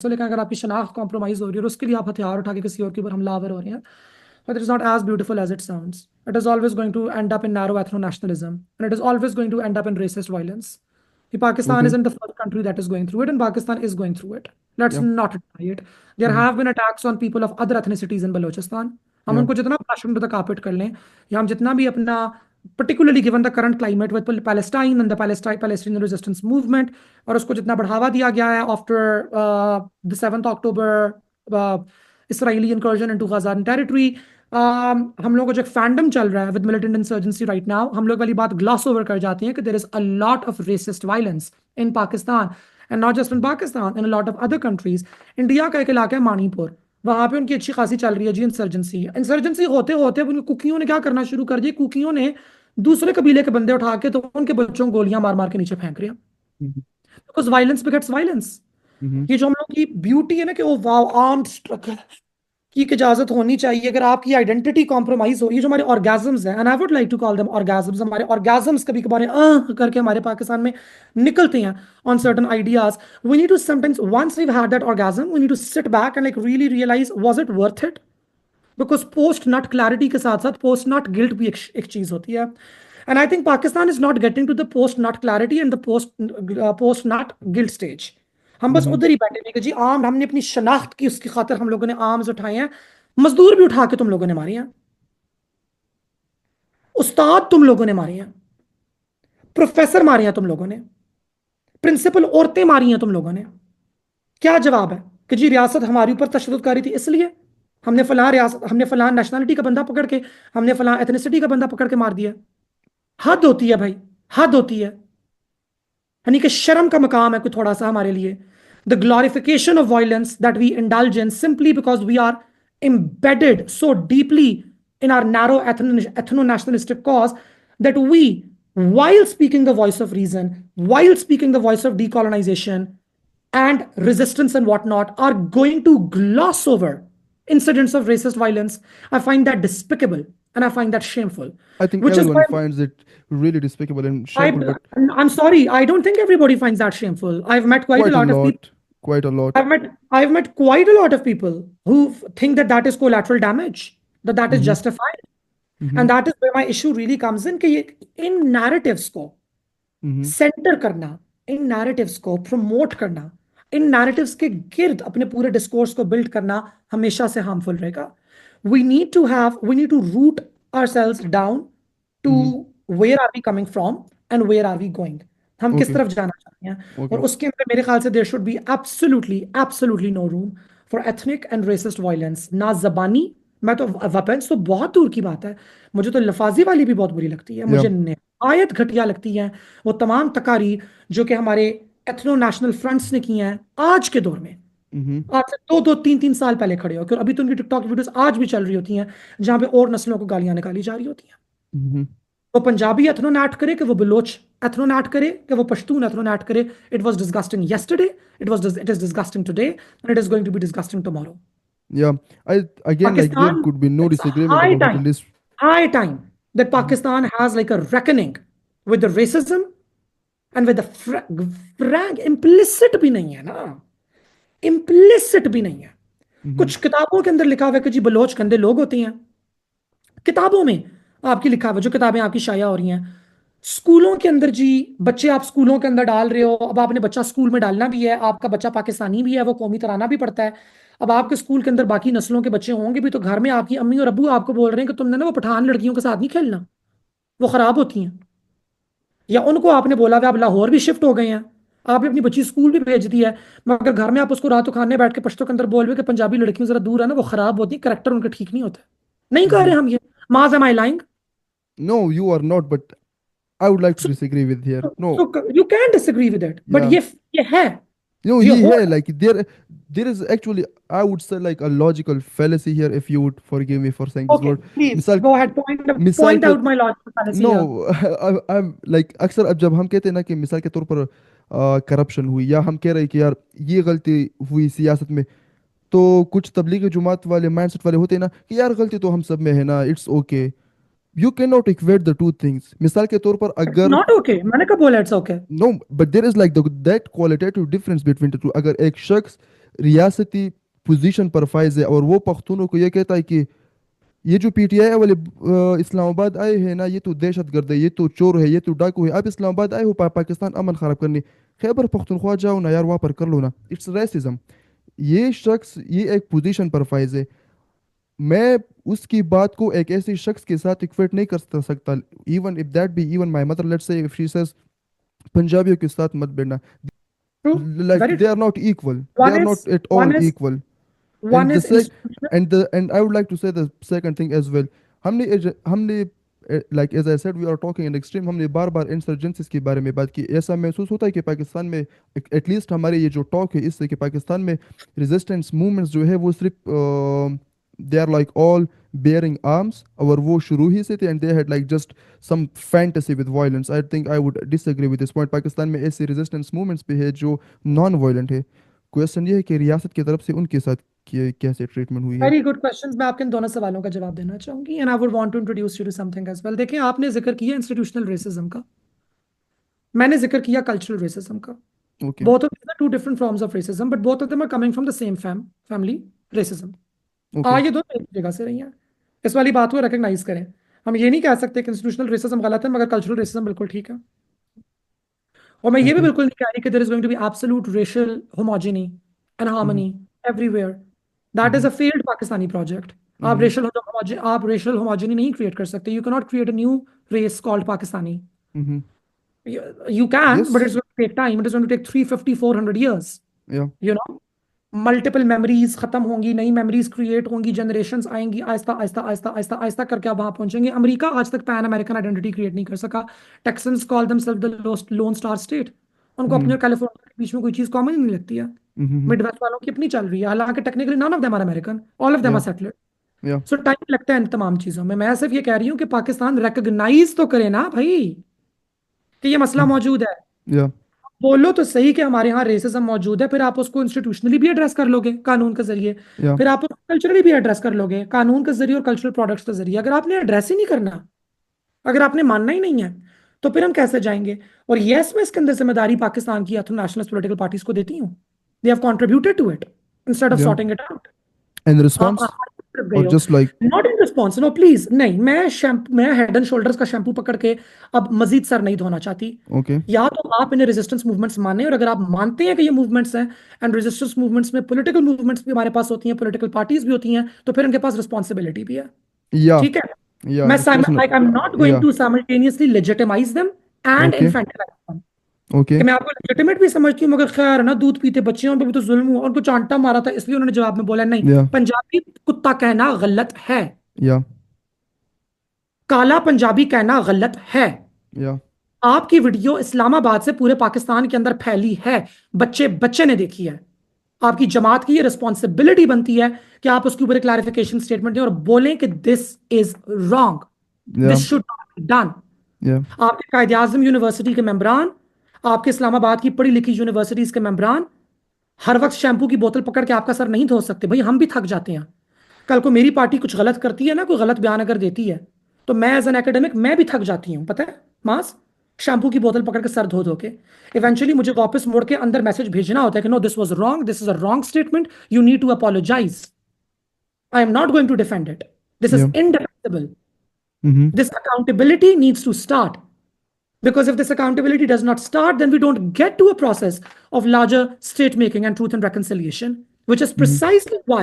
तो लेकिन अगर आपकी शनाख्त कॉम्प्रोमाइज हो रही है और उसके लिए आप हथियार उठा के किसी और के ऊपर हमलावर हो रहे हैं, but it is not as beautiful as it sounds. It is always going to end up in narrow ethno-nationalism, and it is always going to end up in racist violence. Pakistan Okay. isn't the first country that is going through it, and Pakistan is going through it. Let's Yeah. not deny it. There Mm-hmm. have been attacks on people of other ethnicities in Balochistan. हम Yeah. उनको जितना brush under the carpet कर लें, या हम जितना भी अपना, particularly given the current climate with Palestine and the Palestinian resistance movement, और उसको जितना बढ़ावा दिया गया है after the 7th October uh, Israeli incursion into Gazan territory. हम लोगों को जो एक फैंडम चल रहा है with militant insurgency right now, हम लोग वाली बात ग्लॉस ओवर कर जाती है कि there is a lot of racist violence in Pakistan, and not just in Pakistan, in a lot of other countries. India का एक इलाका है मणिपुर, वहां पे उनकी अच्छी खासी चल रही है जी इंसर्जेंसी. इंसर्जेंसी होते होते उनकी कुकियों ने क्या करना शुरू कर दिया, कुकियों ने दूसरे कबीले के बंदे उठा के तो उनके बच्चों को गोलियां मार मार के नीचे फेंक रहे हैं. Mm-hmm. Because violence begets violence. Mm-hmm. ये जो हम लोग की ब्यूटी है ना कि वो वाव आर्म्ड स्ट्रगल की इजाजत होनी चाहिए. अगर आपकी आइडेंटिटी कॉम्प्रोमाइज हो, ये जो हमारे ऑर्गेजम्स हैं, and I would like to call them orgasms, हमारे ऑर्गेजम्स कभी कभार करके हमारे पाकिस्तान में निकलते हैं on certain ideas. We need to sometimes, once we had that orgasm, we need to sit back and like really realise was it worth it. Because post nut clarity के साथ साथ पोस्ट नट गिल्ट भी एक चीज होती है. And I think Pakistan is not getting to the post nut clarity and the post nut guilt stage. हम बस Mm-hmm. उधर ही बैठे हुए कि जी आर्म, हमने अपनी शनाख्त की उसकी खातिर हम लोगों ने आर्म्स उठाए हैं. मजदूर भी उठा के तुम लोगों ने मारी हैं, उस्ताद तुम लोगों ने मारी हैं, प्रोफेसर मारे हैं तुम लोगों ने, प्रिंसिपल औरतें मारी हैं तुम लोगों ने. क्या जवाब है कि जी रियासत हमारे ऊपर तशद्दुद करी थी इसलिए हमने फलां रियासत, हमने फलां नेशनलिटी का बंदा पकड़ के, हमने फलां एथनिसिटी का बंदा पकड़ के मार दिया. हद होती है भाई, हद होती है. यानी कि शर्म का मकाम है कोई थोड़ा सा हमारे लिए. The glorification of violence that we indulge in simply because we are embedded so deeply in our narrow ethno-nationalistic cause that we, while speaking the voice of reason, while speaking the voice of decolonization and resistance and whatnot, are going to gloss over incidents of racist violence. I find that despicable and I find that shameful, I think which is everyone why finds it really despicable and I, shameful, but I'm sorry, I don't think everybody finds that shameful. I've met quite a quite a lot of people. lot, quite a lot. I've met quite a lot of people who think that that is collateral damage, that that is Mm-hmm. justified, Mm-hmm. and that is where my issue really comes in. कि ये इन narratives को Mm-hmm. Centre करना, इन narratives को promote करना, इन narratives के गिर्द अपने पूरे डिस्कोर्स को बिल्ड करना हमेशा से हार्मफुल रहेगा. We need to root ourselves down to Mm-hmm. where are we coming from and where are we going. हम किस Okay. तरफ जाना चाहते हैं, और Okay. उसके अंदर मेरे ख्याल से there should be absolutely no room for ethnic and racist violence. ना जबानी, मैं तो वेपन्स तो बहुत दूर की बात है, मुझे तो लफाजी वाली भी बहुत बुरी लगती है, Yeah. मुझे निहायत घटिया लगती है वो तमाम तकारीर जो कि हमारे एथनो नेशनल फ्रंट्स ने की हैं आज के दौर में. Mm-hmm. आज से 2-2 3-3 साल पहले खड़े हो, क्योंकि अभी तो उनकी टिकटॉक वीडियोस आज भी चल रही होती हैं जहां पे और नस्लों को गालियां निकाली जा रही होती हैं. Mm-hmm. वो पंजाबी एथनोनैट करे कि वो बलोच एथनोनैट करे कि वो पश्तून एथनोनैट करे, it was disgusting yesterday, it is disgusting today, and it is going to be disgusting tomorrow. Yeah. I again, like, there Pakistan, could be no it's disagreement about it in this. high time that Mhm. Pakistan has like a reckoning with the racism and with the frank implicit भी नहीं है ना, implicit भी नहीं है. Mhm. कुछ किताबों के अंदर लिखा हुआ है कि जी बलोच गंदे लोग होते हैं, किताबों में आपकी लिखा हुआ, जो किताबें आपकी शाया हो रही हैं. स्कूलों के अंदर जी, बच्चे आप स्कूलों के अंदर डाल रहे हो, अब आपने बच्चा स्कूल में डालना भी है, आपका बच्चा पाकिस्तानी भी है, वो कौमी तराना भी पढ़ता है. अब आपके स्कूल के अंदर बाकी नस्लों के बच्चे होंगे भी, तो घर में आपकी अम्मी और अब्बू आपको बोल रहे हैं कि तुमने ना वो पठान लड़कियों के साथ नहीं खेलना, वो खराब होती हैं. या उनको आपने बोला हुआ आप लाहौर भी शिफ्ट हो गए हैं, आपने अपनी बच्ची स्कूल भी भेज दी है, मगर घर में आप उसको रात को खाने बैठ के पश्तों के अंदर बोल रहे हो कि पंजाबी लड़कियों जरा दूर है ना, वो खराब होती है, करेक्टर उनका ठीक नहीं होता. नहीं कह रहे Mhm. हम ये, माज am I lying. No, you are not, but I would like to disagree with here. No. So you can disagree with it, but Yeah. ये है, No, ये हो. yeah, like there is actually, I would say, like, a logical fallacy here, if you would forgive me for saying this Okay, word. please मिसाल go ahead, मिसाल point के out my logical fallacy no here. I'm like, अक्सर अब जब हम कहते हैं ना कि मिसाल के तौर पर करप्शन हुई, या हम कह रहे हैं कि यार ये गलती हुई सियासत में, तो कुछ तबलीगी जुमात वाले माइंडसेट वाले होते हैं ना कि यार गलती तो हम सब में है ना, it's okay. You can not equate the two things. मिसाल के तौर पर It's अगर, not okay, मैंने कब बोला it's okay? No, but there is like that qualitative difference between the two. अगर एक शख्स रियासती पोजीशन पर फायज है, और वो पख्तूनों को ये कहता है कि ये जो पीटीआई वाले इस्लामाबाद आए हैं ना, ये तो दहशतगर्द है, ये तो चोर है, ये तो डाकू है। आप इस्लामाबाद आए हो पाकिस्तान अमन खराब करने, खैबर पख्तूनख्वा जाओ ना यार, वहाँ पर कर लो ना। It's racism. ये शख्स ये एक पोजीशन पर फायज है। मैं उसकी बात को एक ऐसे शख्स के साथ इक्वेट नहीं कर सकता। Even if that be even my mother, let's say if she says पंजाबियों के साथ मत बैठना, true, like very they true. are not equal, they one are is not at all one is equal. One and the is sec institutional. and I would like to say the second thing as well. हमने like as I said, we are talking in extreme, हमने बार बार insurgencies के बारे में बात की। ऐसा महसूस होता है कि पाकिस्तान में एटलीस्ट हमारे ये जो टॉक है इससे, कि पाकिस्तान में रेजिस्टेंस मूवमेंट्स जो है वो सिर्फ they are like all bearing arms, और वो शुरू ही से थे, and they had like just some fantasy with violence. I think I would disagree with this point. Pakistan में ऐसे रेजिस्टेंस मूवमेंट्स भी है जो नॉन वायलेंट है। क्वेश्चन ये है कि रियासत की तरफ से उनके साथ कैसे ट्रीटमेंट हुई है। Very good questions. मैं आपके इन दोनों सवालों का जवाब देना चाहूंगी and I would want to introduce you to something as well. देखिए, आपने जिक्र किया इंस्टीट्यूशनल रेसिज्म का, मैंने जिक्र किया कल्चरल रेसिज्म का। Okay. Both of these are two different forms of racism, but both of them are coming from the same family, racism. Okay. ये दोनों एक जगह से रही हैं। इस वाली बात को रिकग्नाइज करें। हम ये नहीं कह सकते कि इंस्टीट्यूशनल रेसिज्म गलत है मगर कल्चरल रेसिज्म बिल्कुल ठीक है। और मैं ये भी ओके। बिल्कुल नहीं कह रही कि there is going to be absolute racial homogeny and harmony everywhere. That is a failed Pakistani project. आप रेशियल होमोजेनी नहीं क्रिएट कर सकते। You can not create a new race called Pakistani. You can, but yes. it's going to take time. It is going to take 350, 400 years. या। You know, multiple memories खत्म होंगी, नई memories create होंगी, generations आएंगी, आहिस्ता आहिस्ता आहिस्ता आहिस्ता आहिस्ता करके आप वहां पहुंचेंगे। अमेरिका आज तक पैन अमेरिकन आइडेंटिटी क्रिएट नहीं कर सका। Texans call themselves the lone star state. उनको अपने और कैलिफोर्निया के बीच में कोई चीज कॉमन ही नहीं लगती है। मिडवेस्ट वालों की अपनी चल रही है, हालांकि technically none of them are American, all of them are yeah. Settler. Yeah. So time लगता है इन तमाम चीजों में। मैं सिर्फ ये कह रही हूँ कि पाकिस्तान रिकग्नाइज तो करे ना भाई कि ये मसला मौजूद है। या। बोलो तो सही कि हमारे यहाँ रेसिज्म मौजूद है, फिर आप उसको इंस्टीट्यूशनली भी एड्रेस कर लोगे कानून के जरिए, या। फिर आप उसको कल्चरली भी एड्रेस कर लोगे कानून के जरिए और कल्चरल प्रोडक्ट्स के जरिए। अगर आपने एड्रेस ही नहीं करना, अगर आपने मानना ही नहीं है, तो फिर हम कैसे जाएंगे? और यस, मैं इसके अंदर जिम्मेदारी पाकिस्तान की अथम नेशनलिस्ट पॉलिटिकल पार्टीज को देती हूँ। They have contributed to it instead of yeah. Sorting it out. And आप रिस्पॉन्स, गए और हो। Just like. Not in response, no please नहीं। मैं हेड एंड शोल्डर्स का शैम्पू पकड़ के अब मजीद सर नहीं धोना चाहती। ओके। या तो आप इन्हें रेजिस्टेंस मूवमेंट्स माने, और अगर आप मानते हैं कि ये मूवमेंट्स हैं, एंड रेजिस्टेंस मूवमेंट्स में पॉलिटिकल मूवमेंट्स भी हमारे पास होती हैं, पॉलिटिकल पार्टीज भी होती हैं, तो फिर इनके पास रिस्पॉन्सिबिलिटी भी है। या। ठीक है। या मैं response. Like I am not going yeah. To simultaneously legitimise them and okay. Infantilise them. Okay. कि मैं आपको लेजिटिमेट भी समझती हूँ, मगर खैर ना, दूध पीते बच्चे हैं, उन पर भी तो जुल्म हुआ, उनको चांटा मारा था, इसलिए उन्होंने जवाब में बोला नहीं। या। पंजाबी कुत्ता कहना गलत है, या। काला पंजाबी कहना गलत है। या। आपकी वीडियो इस्लामाबाद से पूरे पाकिस्तान के अंदर फैली है, बच्चे बच्चे ने देखी है। आपकी जमात की ये रिस्पॉन्सिबिलिटी बनती है कि आप उसके ऊपर एक क्लैरिफिकेशन स्टेटमेंट दें और बोलें कि दिस इज रॉन्ग, या। This should not be done. या। आपके कायद आजम यूनिवर्सिटी के मेंबरान, आपके इस्लामाबाद की पढ़ी लिखी यूनिवर्सिटीज के मेंबरान हर वक्त शैम्पू की बोतल पकड़ के आपका सर नहीं धो सकते भाई, हम भी थक जाते हैं। कल को मेरी पार्टी कुछ गलत करती है ना, कोई गलत बयान अगर देती है, तो मैं एज एन एकेडमिक मैं भी थक जाती हूँ, पता है मास। शैम्पू की बोतल पकड़ के सर धो धो के इवेंचुअली मुझे वापस मोड़ के अंदर मैसेज भेजना होता है कि no, this was wrong, this is a wrong statement, you need to apologise. I am not going to defend it, this is yeah. Indefensible. This accountability needs to start. Because if this accountability does not start, then we don't get to a process of larger state making and truth and reconciliation, which is precisely why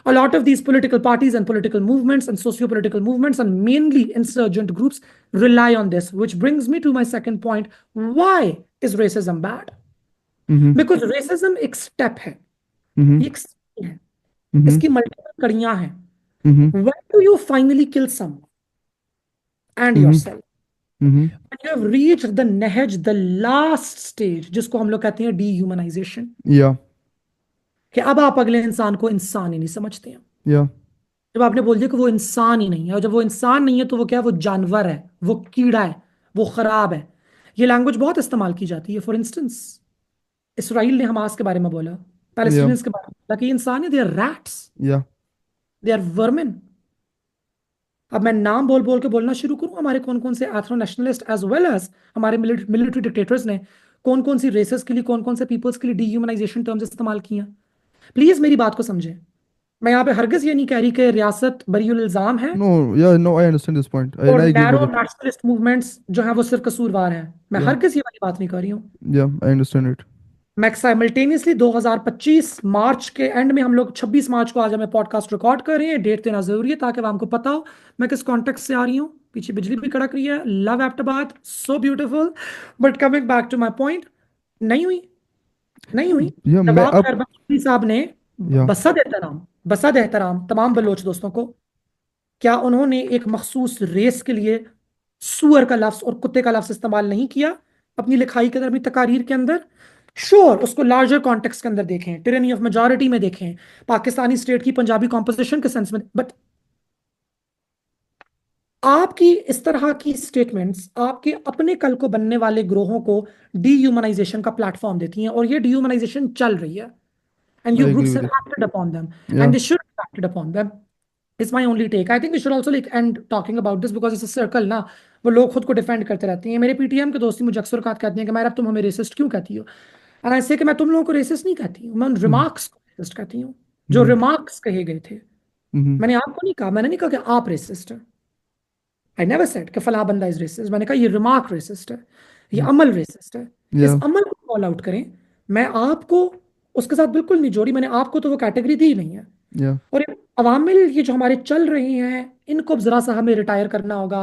a lot of these political parties and political movements and socio-political movements and mainly insurgent groups rely on this, which brings me to my second point. Why is racism bad? Because racism एक step है, ये एक step है, इसकी multiple कड़ियां हैं. When do you finally kill someone and yourself? When you have reached the nehaj, the last stage, जिसको हम लोग कहते हैं dehumanization, या। कि अब आप अगले इंसान को इंसान ही नहीं समझते हैं। या। जब आपने बोल दिया कि वो इंसान ही नहीं है, और जब वो इंसान नहीं है तो वो क्या है? वो जानवर है, वो कीड़ा है, वो खराब है। ये लैंग्वेज बहुत इस्तेमाल की जाती है। फॉर इंस्टेंस, इसराइल ने हमास के बारे में बोला, या। पैलेस्टीनियंस के बारे में बोला कि ये इंसान है, दे are rats, yeah. They are vermin. अब मैं नाम बोल बोल के बोलना शुरू करूं, हमारे कौन कौन से ethno nationalist as well as हमारे मिलिट्री डिक्टेटर्स ने कौन कौन सी रेसेस के लिए, कौन कौन से पीपल्स के लिए डीह्यूमनाइजेशन टर्म्स इस्तेमाल किए हैं। प्लीज मेरी बात को समझें। मैं यहाँ पे हरगिज ये नहीं कह रही कि रियासत बरीउल इल्जाम है No, yeah, no, I understand this point, and और I agree with narrow it. Nationalist movements जो है वो सिर्फ कसूरवार हैं। मैं Yeah, हरगिज ये वाली बात नहीं कर रही हूँ। yeah, I understand it. मैं साइमल्टेनियसली 2025 मार्च के एंड में, हम लोग 26 मार्च को आज हमें पॉडकास्ट रिकॉर्ड कर रहे हैं, डेट देना जरूरी है ताकि आपको पता हो मैं किस कॉन्टेक्स्ट से आ रही हूँ। पीछे बिजली भी कड़क रही है, love Abbottabad, so beautiful. But coming back to my point, नहीं हुई, नहीं हुई। Yeah, मैं नवाब अब खैर बख्शी साहब ने yeah, बसद एहतराम तमाम बलोच दोस्तों को, क्या उन्होंने एक मखसूस रेस के लिए सुअर का लफ्ज और कुत्ते का लफ्ज इस्तेमाल नहीं किया अपनी लिखाई के अंदर, अपनी तकारीर के अंदर? श्योर, उसको लार्जर कॉन्टेक्स्ट के अंदर देखें, टिरनी ऑफ मेजॉरिटी में देखें, पाकिस्तानी स्टेट की पंजाबी कॉम्पोजिशन के सेंस में। बट आपकी इस तरह की स्टेटमेंट्स आपके अपने कल को बनने वाले ग्रोहों को डीह्यूमनाइजेशन का प्लेटफॉर्म देती हैं, और ये डीह्यूमनाइजेशन चल रही है। And I you agree groups with have it. acted upon them, Yeah. and they should have acted upon them. Is my only take. I think we should also like end talking about this because it's a circle ना। वो लोग खुद को defend करते रहते हैं। मेरे PTM के दोस्ती मुझे अक्सर कहते हैं कि मैं, अब तुम हमें रेसिस्ट क्यों कहती हो? एंड ऐसे कि मैं तुम लोगों को रेसिस्ट नहीं कहती हूँ, मैं उन Mm-hmm. रिमार्क्स को रेसिस्ट कहती हूँ जो Mm-hmm. रिमार्क्स कहे गए थे। Mm-hmm. मैंने आपको नहीं कहा, मैंने नहीं कहा कि आप रेसिस्ट हैं। आई नेवर सेड कि फला बंदा इज रेसिस्ट। मैंने कहा ये रिमार्क रेसिस्ट है, ये Mm-hmm. अमल रेसिस्ट है। इस Yeah. अमल को कॉल आउट करें। मैं आपको उसके साथ बिल्कुल नहीं जोड़ी, मैंने आपको तो वो कैटेगरी दी नहीं है। Yeah. और ये अवामिल ये जो हमारे चल रहे हैं, इनको अब जरा सा हमें रिटायर करना होगा,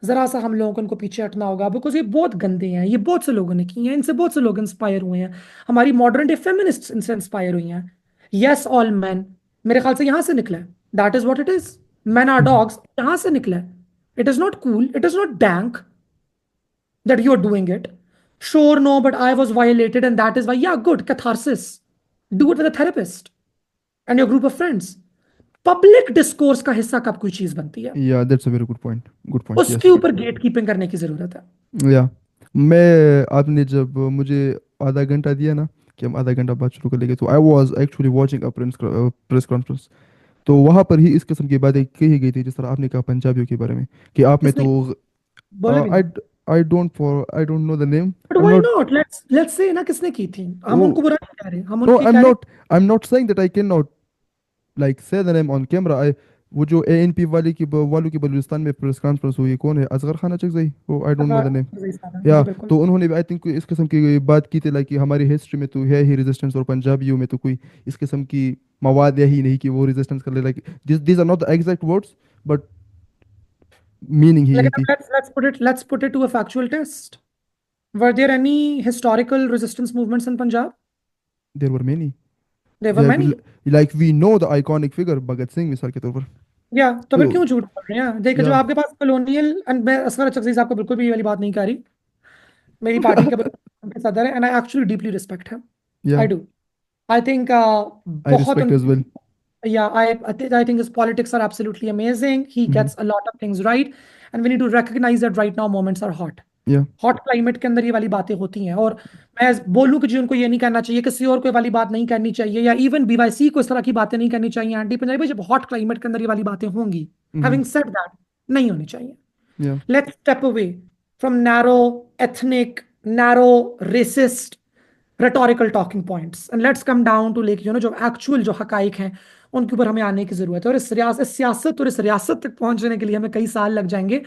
जरा सा हम लोगों को इनको पीछे हटना होगा, बिकॉज ये बहुत गंदे हैं। ये बहुत से लोगों ने की हैं, इनसे बहुत से लोग इंस्पायर हुए हैं। हमारी मॉडर्न डे फेमिनिस्ट इनसे इंस्पायर हुई हैं। यस ऑल मैन, मेरे ख्याल से यहां से निकला है। That is what it is. Man are Mm-hmm. Dogs यहां से निकला है। It is not cool, it is not dank that you're doing it. Sure, no, but I was violated, and that is why, yeah, good, catharsis. Do it with a therapist and your group of friends. Public discourse का हिस्सा कब कोई चीज बनती है, Yeah, that's a very good point. Good point. उसके Yes. ऊपर gate keeping करने की जरूरत है। Yeah. मैं आपने जब मुझे आधा घंटा दिया ना कि हम आधा घंटा बाद शुरू कर लेंगे, तो I was actually watching a press conference. तो वहाँ पर ही इस किस्म की बातें कही गई थी, जिस तरह आपने कहा पंजाबियों के बारे में कि आप में किसने? तो बोले भी आई नहीं। I don't know the name. But I am why not not, let's say ना किसने की थी। हम ओ उनको बुरा नहीं कह रहे, हम नो उनके आई एम कह रहे not I am not saying that I can not like से द नेम ऑन कैमरा। आई वो जो एएनपी वाले की वालों की बलूचिस्तान में प्रेस कॉन्फ्रेंस हुई, कौन है, असगर खान चकजई, वो I don't know the name. हैं। या जी बिल्कुल। तो उन्होंने भी आई थिंक इस किस्म की बात की थी, लाइक कि हमारी हिस्ट्री में तो है ही रेजिस्टेंस, और पंजाबियों में तो कोई इस किस्म की मवाद है ही नहीं कि वो रेजिस्टेंस कर ले। Like this are not the exact words, but meaning ही यही लेकिन थी। अब let's put it to a factual test. Were there any historical resistance movements in Punjab? There were many. There were many. Like we know the iconic figure Bhagat Singh मिसाल के तौर पर। या तो फिर तो क्यों झूठ बोल रहे हैं? देखिए, जब या आपके पास कॉलोनियल, एंड मैं असगर चकजी साहब को बिल्कुल भी ये वाली बात नहीं कह रही, मेरी पार्टी के उनके सदर है, and I actually deeply respect him. Yeah I do. I think I बहुत respect as well. yeah, I think his politics are absolutely amazing. He gets a lot of things right, and we need to recognize that right now moments are hot. या hot climate के अंदर ये वाली बातें होती हैं, और मैं बोलूं कि जी उनको ये नहीं कहना चाहिए, किसी और को ये वाली बात नहीं करनी चाहिए, या इवन बीवाईसी को इस तरह की बातें नहीं करनी चाहिए एंटी पंजाबी, जब हॉट क्लाइमेट के अंदर ये वाली बातें होंगी, हैविंग सेड दैट, नहीं होनी चाहिए। या Let's step away from narrow ethnic, narrow racist rhetorical talking points, and let's come down to like जो एक्चुअल जो हकाइक हैं उनके ऊपर हमें आने की जरूरत है। और इस सियासत और इस रियासत तक पहुंचने के लिए हमें कई साल लग जाएंगे।